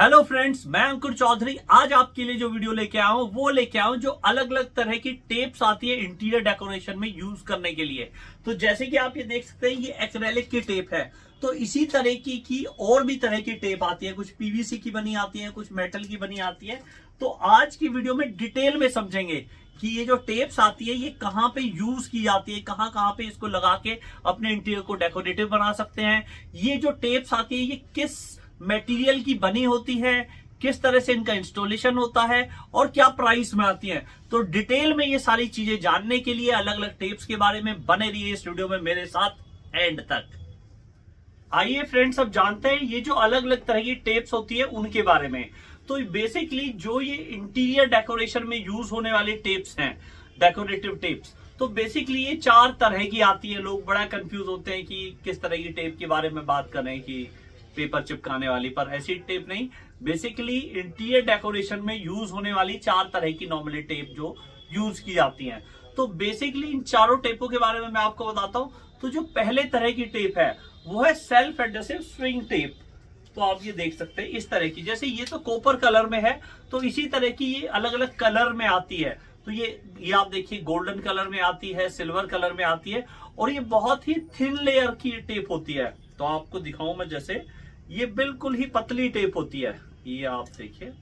Hello friends, मैं अंकुर चौधरी। आज आपके लिए जो वीडियो लेके आया हूं वो लेके आया हूं जो अलग अलग तरह की टेप्स आती है इंटीरियर डेकोरेशन में यूज करने के लिए। तो जैसे कि आप ये देख सकते हैं, ये एक्रेलिक की टेप है। तो इसी तरह की और भी तरह की टेप आती है, कुछ पीवीसी की बनी आती है, कुछ मेटल की बनी आती है। तो आज की वीडियो में डिटेल में समझेंगे कि ये जो टेप्स आती है ये कहां पे यूज की जाती है, कहां कहां पे इसको लगा के अपने इंटीरियर को डेकोरेटिव बना सकते हैं। ये जो टेप्स आती है ये किस मटेरियल की बनी होती है, किस तरह से इनका इंस्टॉलेशन होता है और क्या प्राइस में आती है। तो डिटेल में ये सारी चीजें जानने के लिए अलग अलग टेप्स के बारे में बने रहिए इस वीडियो में मेरे साथ एंड तक। आइए फ्रेंड्स, अब जानते हैं ये जो अलग अलग तरह की टेप्स होती है उनके बारे में। तो बेसिकली जो ये इंटीरियर डेकोरेशन में यूज होने वाली टेप्स हैं, डेकोरेटिव टेप्स, तो बेसिकली ये 4 तरह की आती है। लोग बड़ा कंफ्यूज होते हैं कि किस तरह की टेप के बारे में बात कर रहे हैं, कि पेपर चिपकाने वाली, पर ऐसी टेप नहीं। बेसिकली इंटीरियर डेकोरेशन में यूज होने वाली 4 तरह की नॉर्मली टेप जो यूज की जाती हैं। तो बेसिकली इन चारों टेपों के बारे में मैं आपको बताता हूं। तो जो पहले तरह की टेप है वो है सेल्फ एडहेसिव स्विंग टेप। तो आप ये देख सकते हैं इस तरह की, जैसे ये तो कॉपर कलर में है, तो इसी तरह की ये अलग अलग कलर में आती है। तो ये आप देखिए गोल्डन कलर में आती है, सिल्वर कलर में आती है, और ये बहुत ही थिन लेयर की टेप होती है। तो आपको दिखाऊं मैं, जैसे ये बिल्कुल ही पतली टेप होती है। ये आप देखिए,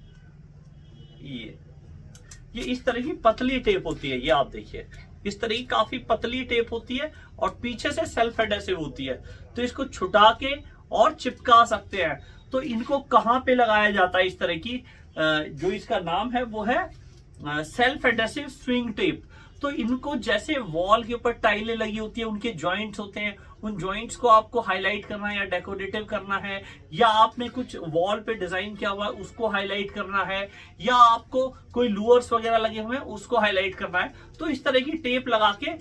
ये इस तरह की पतली टेप होती है। ये आप देखिए इस तरह की काफी पतली टेप होती है और पीछे से सेल्फ एडहेसिव होती है। तो इसको छुटा के और चिपका सकते हैं। तो इनको कहां पे लगाया जाता है, इस तरह की जो इसका नाम है वो है सेल्फ एडहेसिव स्विंग टेप। तो इनको जैसे वॉल के ऊपर टाइलें लगी होती है, उनके जॉइंट्स होते हैं, उन जॉइंट्स को आपको हाईलाइट करना है या डेकोरेटिव करना है, या आपने कुछ वॉल पे डिजाइन किया हुआ है उसको हाईलाइट करना है, या आपको कोई लूअर्स वगैरह लगे हुए हैं उसको हाईलाइट करना है, तो इस तरह की टेप लगा के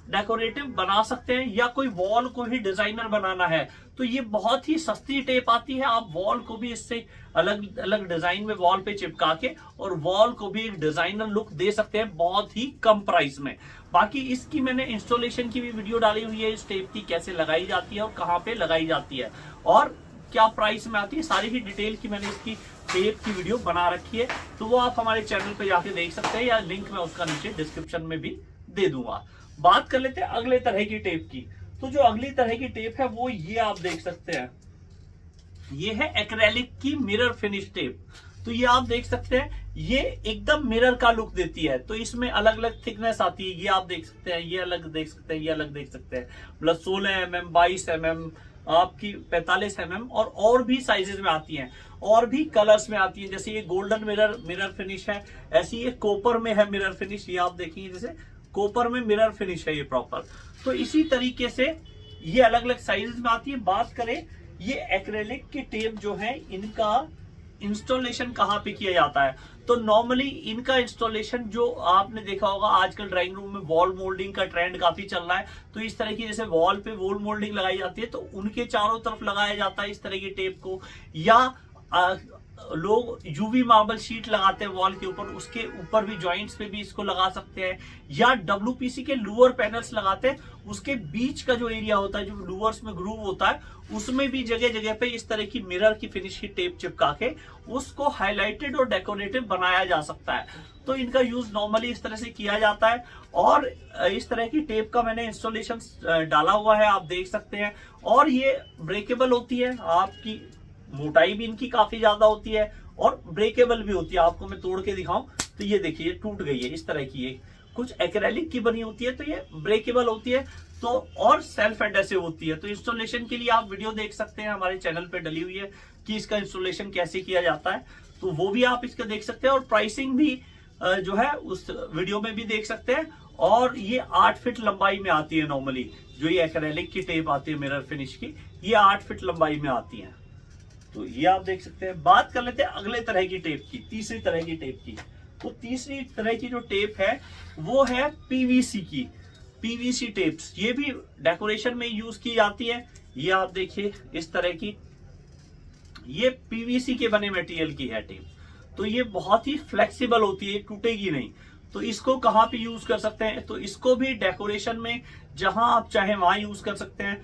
डेकोरेटिव बना सकते हैं। या कोई वॉल को ही डिजाइनर बनाना है तो ये बहुत ही सस्ती टेप आती है। आप वॉल को भी इससे अलग अलग डिजाइन में वॉल पे चिपका के और वॉल को भी एक डिजाइनर लुक दे सकते हैं बहुत ही कम प्राइस में। बाकी इसकी मैंने इंस्टॉलेशन की भी वीडियो डाली हुई है, इस टेप की कैसे लगाई जाती है और कहाँ पे लगाई जाती है और क्या प्राइस में आती है, सारी ही डिटेल की मैंने इसकी टेप की वीडियो बना रखी है। तो वो आप हमारे चैनल पे जाके देख सकते हैं, या लिंक मैं उसका नीचे डिस्क्रिप्शन में भी दे दूंगा। बात कर लेते हैं अगले तरह की टेप की। तो जो अगली तरह की टेप है वो ये आप देख सकते हैं, ये है एक्रेलिक की मिरर फिनिश टेप। तो ये आप देख सकते हैं, ये एकदम मिरर का लुक देती है। तो इसमें अलग अलग थिकनेस आती है, ये आप देख सकते हैं, ये अलग देख सकते हैं, ये अलग देख सकते हैं, मतलब 16 mm, 22 mm, आपकी 45 mm और भी साइजेस में आती हैं, और भी कलर्स में आती है। जैसे ये गोल्डन मिरर फिनिश है, ऐसी ये कॉपर में है मिरर फिनिश। ये आप देखेंगे जैसे कॉपर में मिरर फिनिश है ये प्रॉपर। तो इसी तरीके से ये अलग अलग साइजेस में आती है। बात करें ये एक्रेलिक की टेप जो है, इनका इंस्टॉलेशन कहाँ पे किया जाता है। तो नॉर्मली इनका इंस्टॉलेशन जो आपने देखा होगा, आजकल ड्राइंग रूम में वॉल मोल्डिंग का ट्रेंड काफी चल रहा है। तो इस तरह की जैसे वॉल पे वॉल मोल्डिंग लगाई जाती है, तो उनके चारों तरफ लगाया जाता है इस तरह की टेप को। या लोग यूवी मार्बल शीट लगाते हैं वॉल के ऊपर, उसके ऊपर भी जॉइंट्स पे भी इसको लगा सकते हैं। या डब्ल्यूपीसी के लूअर पैनल्स लगाते हैं, उसके बीच का जो एरिया होता है, जो लूअर्स में ग्रूव होता है, उसमें भी जगह जगह पे इस तरह की मिरर की फिनिश की टेप चिपका के उसको हाईलाइटेड और डेकोरेटिव बनाया जा सकता है। तो इनका यूज नॉर्मली इस तरह से किया जाता है। और इस तरह की टेप का मैंने इंस्टॉलेशन डाला हुआ है, आप देख सकते हैं। और ये ब्रेकेबल होती है, आपकी मोटाई भी इनकी काफी ज्यादा होती है और ब्रेकेबल भी होती है। आपको मैं तोड़ के दिखाऊं तो ये देखिए, ये टूट गई है इस तरह की। ये कुछ एक्रेलिक की बनी होती है, तो ये ब्रेकेबल होती है, तो और सेल्फ एडहेसिव होती है। तो इंस्टॉलेशन के लिए आप वीडियो देख सकते हैं, हमारे चैनल पे डली हुई है कि इसका इंस्टॉलेशन कैसे किया जाता है। तो वो भी आप इसका देख सकते हैं, और प्राइसिंग भी जो है उस वीडियो में भी देख सकते हैं। और ये 8 फीट लंबाई में आती है नॉर्मली, जो ये एक्रेलिक की टेप आती है मिरर फिनिश की, ये 8 फीट लंबाई में आती है। तो ये आप देख सकते हैं। बात कर लेते हैं अगले तरह की टेप की, तीसरी तरह की टेप की। तो तीसरी तरह की जो टेप है वो है पीवीसी की, पीवीसी टेप्स। ये भी डेकोरेशन में यूज की जाती है। ये आप देखिए इस तरह की, ये पीवीसी के बने मटेरियल की है टेप। तो ये बहुत ही फ्लेक्सिबल होती है, टूटेगी नहीं। तो इसको कहाँ पे यूज कर सकते हैं, तो इसको भी डेकोरेशन में जहां आप चाहे वहां यूज कर सकते हैं।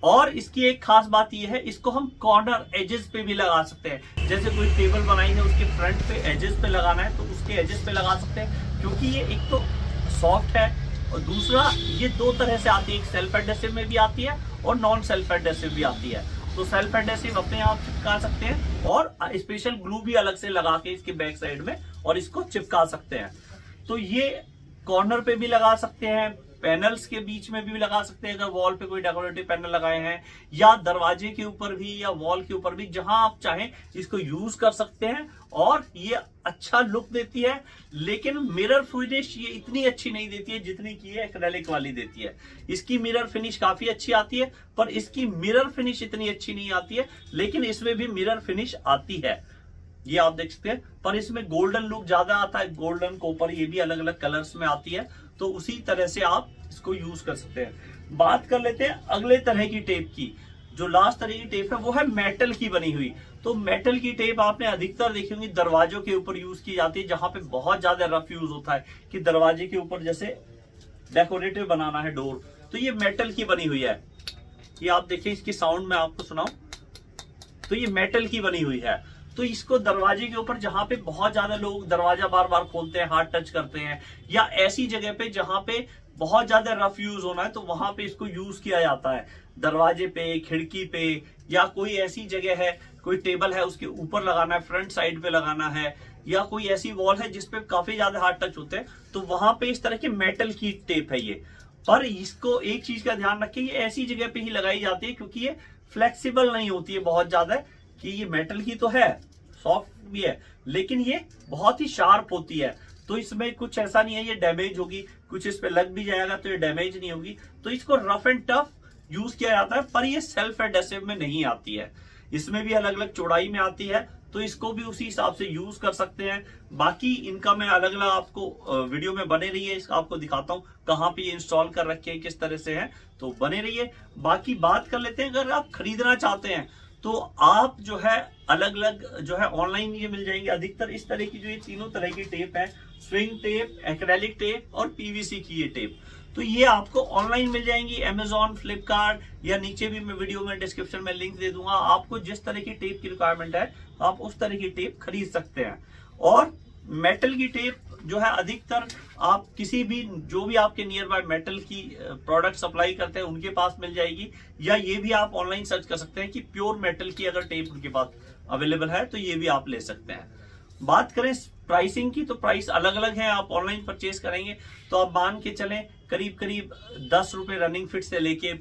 और इसकी एक खास बात यह है, इसको हम कॉर्नर एजेस पे भी लगा सकते हैं। जैसे कोई टेबल बनाई है, उसके फ्रंट पे एजेस पे लगाना है तो उसके एजेस पे लगा सकते हैं, क्योंकि ये एक तो सॉफ्ट है और दूसरा ये दो तरह से आती है, एक सेल्फ एडेसिव में भी आती है और नॉन सेल्फ एडेसिव भी आती है। तो सेल्फ एडेसिव अपने आप चिपका सकते हैं और स्पेशल ग्लू भी अलग से लगा के इसके बैक साइड में और इसको चिपका सकते हैं। तो ये कॉर्नर पे भी लगा सकते हैं, पैनल्स के बीच में भी लगा सकते हैं, अगर वॉल पे कोई डेकोरेटिव पैनल लगाए हैं, या दरवाजे के ऊपर भी या वॉल के ऊपर भी, जहां आप चाहें इसको यूज कर सकते हैं। और ये अच्छा लुक देती है, लेकिन मिरर फिनिश ये इतनी अच्छी नहीं देती है जितनी की ये एक्रेलिक वाली देती है। इसकी मिरर फिनिश काफी अच्छी आती है, पर इसकी मिरर फिनिश इतनी अच्छी नहीं आती है, लेकिन इसमें भी मिरर फिनिश आती है, ये आप देख सकते हैं। पर इसमें गोल्डन लुक ज्यादा आता है, गोल्डन कॉपर ये भी अलग अलग कलर्स में आती है, तो उसी तरह से आप इसको यूज कर सकते हैं। बात कर लेते हैं अगले तरह की टेप की। जो लास्ट तरह की टेप है वो है मेटल की बनी हुई। तो मेटल की टेप आपने अधिकतर देखी होंगी दरवाजों के ऊपर यूज की जाती है, जहां पे बहुत ज्यादा रफ यूज होता है कि दरवाजे के ऊपर जैसे डेकोरेटिव बनाना है डोर, तो ये मेटल की बनी हुई है। ये आप देखिए, इसकी साउंड मैं आपको सुनाऊं तो ये मेटल की बनी हुई है। तो इसको दरवाजे के ऊपर जहां पे बहुत ज्यादा लोग दरवाजा बार बार खोलते हैं, हाथ टच करते हैं, या ऐसी जगह पे जहां पे बहुत ज्यादा रफ यूज होना है, तो वहां पे इसको यूज किया जाता है। दरवाजे पे, खिड़की पे, या कोई ऐसी जगह है, कोई टेबल है उसके ऊपर लगाना है, फ्रंट साइड पे लगाना है, या कोई ऐसी वॉल है जिसपे काफी ज्यादा हाथ टच होते हैं, तो वहां पे इस तरह की मेटल की टेप है ये। पर इसको एक चीज का ध्यान रखें, ये ऐसी जगह पे ही लगाई जाती है क्योंकि ये फ्लेक्सिबल नहीं होती है बहुत ज्यादा, कि ये मेटल की तो है, सॉफ्ट भी है, लेकिन ये बहुत ही शार्प होती है। तो इसमें कुछ ऐसा नहीं है ये डैमेज होगी, कुछ इस पे लग भी जाएगा तो ये डैमेज नहीं होगी। तो इसको रफ एंड टफ यूज किया जाता है, पर ये सेल्फ एडेसिव में नहीं आती है। इसमें भी अलग अलग चौड़ाई में आती है, तो इसको भी उसी हिसाब से यूज कर सकते हैं। बाकी इनका मैं अलग अलग आपको वीडियो में बने रहिए, इसका आपको दिखाता हूँ कहाँ पे ये इंस्टॉल कर रखे हैं, किस तरह से है, तो बने रहिए। बाकी बात कर लेते हैं, अगर आप खरीदना चाहते हैं तो आप जो है अलग अलग जो है ऑनलाइन ये मिल जाएंगे। अधिकतर इस तरह की जो ये तीनों तरह की टेप है, स्विंग टेप, एक्रेलिक टेप और पीवीसी की ये टेप, तो ये आपको ऑनलाइन मिल जाएंगी, अमेजॉन, फ्लिपकार्ट, या नीचे भी मैं वीडियो में डिस्क्रिप्शन में लिंक दे दूंगा। आपको जिस तरह की टेप की रिक्वायरमेंट है आप उस तरह की टेप खरीद सकते हैं। और मेटल की टेप जो है अधिकतर आप किसी भी जो भी आपके नियर बाय मेटल की प्रोडक्ट सप्लाई करते हैं उनके पास मिल जाएगी, या ये भी आप ऑनलाइन सर्च कर सकते हैं कि प्योर मेटल की अगर टेप उनके पास अवेलेबल है तो ये भी आप ले सकते हैं। बात करें प्राइसिंग की, तो प्राइस अलग अलग है। आप ऑनलाइन परचेज करेंगे तो आप मान के चलें करीब करीब 10 रुपए रनिंग फिट से लेके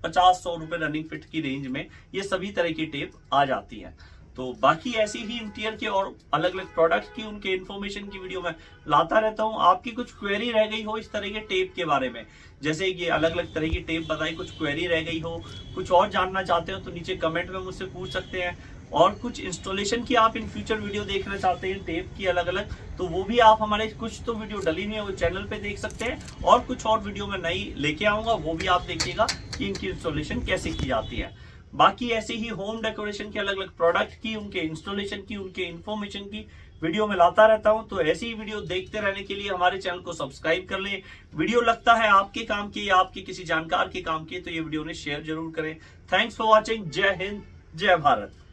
50-100 रुपए रनिंग फिट की रेंज में ये सभी तरह की टेप आ जाती है। तो बाकी ऐसी ही इंटीरियर के और अलग अलग प्रोडक्ट की उनके इन्फॉर्मेशन की वीडियो में लाता रहता हूं। आपकी कुछ क्वेरी रह गई हो इस तरह के टेप के बारे में, जैसे ये अलग अलग तरह की टेप बताई, कुछ क्वेरी रह गई हो, कुछ और जानना चाहते हो तो नीचे कमेंट में मुझसे पूछ सकते हैं। और कुछ इंस्टॉलेशन की आप इन फ्यूचर वीडियो देखना चाहते हैं टेप की अलग अलग, तो वो भी आप हमारे कुछ तो वीडियो डली हुई है वो चैनल पे देख सकते हैं, और कुछ और वीडियो में नई लेके आऊंगा, वो भी आप देखिएगा कि इनकी इंस्टॉलेशन कैसे की जाती है। बाकी ऐसे ही होम डेकोरेशन के अलग अलग प्रोडक्ट की, उनके इंस्टॉलेशन की, उनके इन्फॉर्मेशन की वीडियो में लाता रहता हूं। तो ऐसी ही वीडियो देखते रहने के लिए हमारे चैनल को सब्सक्राइब कर लें। वीडियो लगता है आपके काम की या आपके किसी जानकार के काम की, तो ये वीडियो ने शेयर जरूर करें। Thanks for watching. जय हिंद, जय भारत।